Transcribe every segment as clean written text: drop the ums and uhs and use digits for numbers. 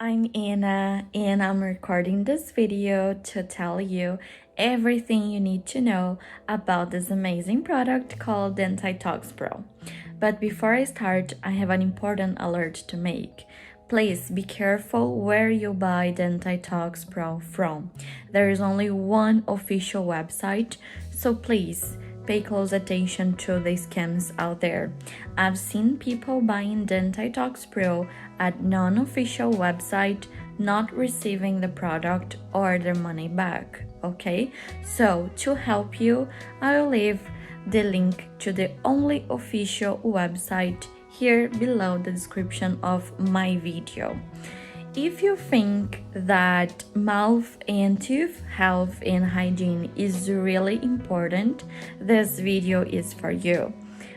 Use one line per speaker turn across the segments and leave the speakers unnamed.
I'm Anna and I'm recording this video to tell you everything you need to know about this amazing product called Dentitox Pro. But before I start, I have an important alert to make. Please be careful where you buy Dentitox Pro from. There is only one official website, so please pay close attention to the scams out there. I've seen people buying Dentitox Pro at non-official website, not receiving the product or their money back, okay? So to help you, I'll leave the link to the only official website here below the description of my video. If you think that mouth and tooth health and hygiene is really important, this video is for you.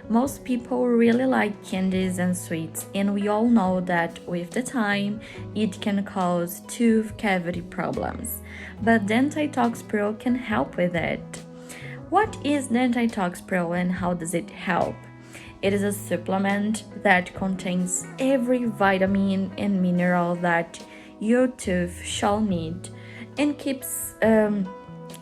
Most people really like candies and sweets, and we all know that with the time, it can cause tooth cavity problems. But Dentitox Pro can help with it. What is Dentitox Pro and how does it help? It is a supplement that contains every vitamin and mineral that your tooth shall need and keeps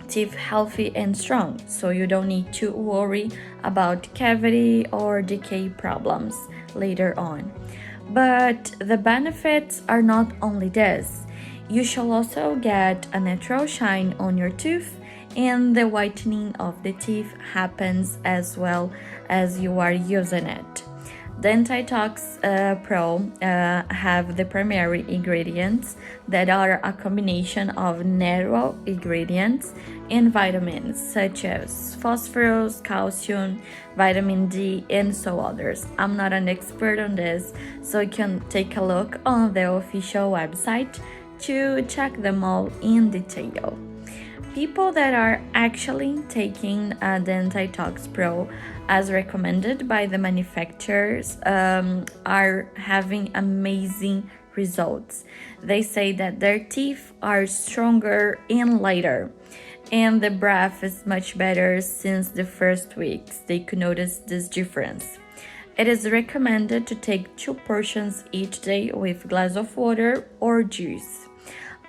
teeth healthy and strong, so you don't need to worry about cavity or decay problems later on. But the benefits are not only this. You shall also get a natural shine on your tooth, and the whitening of the teeth happens as well as you are using it. Dentitox Pro have the primary ingredients that are a combination of natural ingredients and vitamins such as phosphorus, calcium, vitamin D, and so others. I'm not an expert on this, so you can take a look on the official website to check them all in detail. People that are actually taking Dentitox Pro as recommended by the manufacturers are having amazing results. They say that their teeth are stronger and lighter, and the breath is much better since the first weeks. They could notice this difference. It is recommended to take 2 portions each day with a glass of water or juice.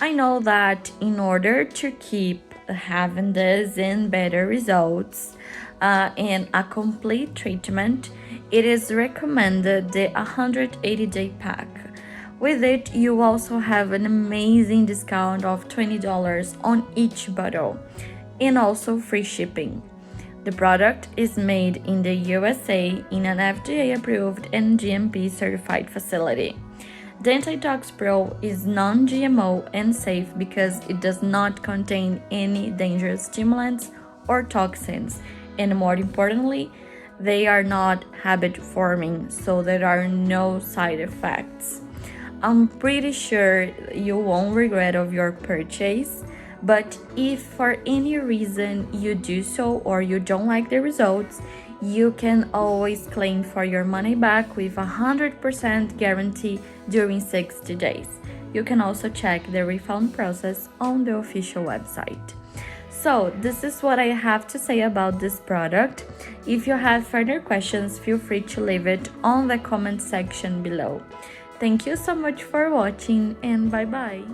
I know that in order to keep having this and better results and a complete treatment, it is recommended the 180-day pack. With it, you also have an amazing discount of $20 on each bottle and also free shipping. The product is made in the USA in an FDA-approved and GMP-certified facility. Dentitox Pro is non-GMO and safe because it does not contain any dangerous stimulants or toxins, and more importantly, they are not habit-forming, so there are no side effects. I'm pretty sure you won't regret of your purchase, but if for any reason you do so or you don't like the results, you can always claim for your money back with 100% guarantee during 60 days. You can also check the refund process on the official website. So this is what I have to say about this product. If you have further questions, feel free to leave it on the comment section below. Thank you so much for watching, and bye bye.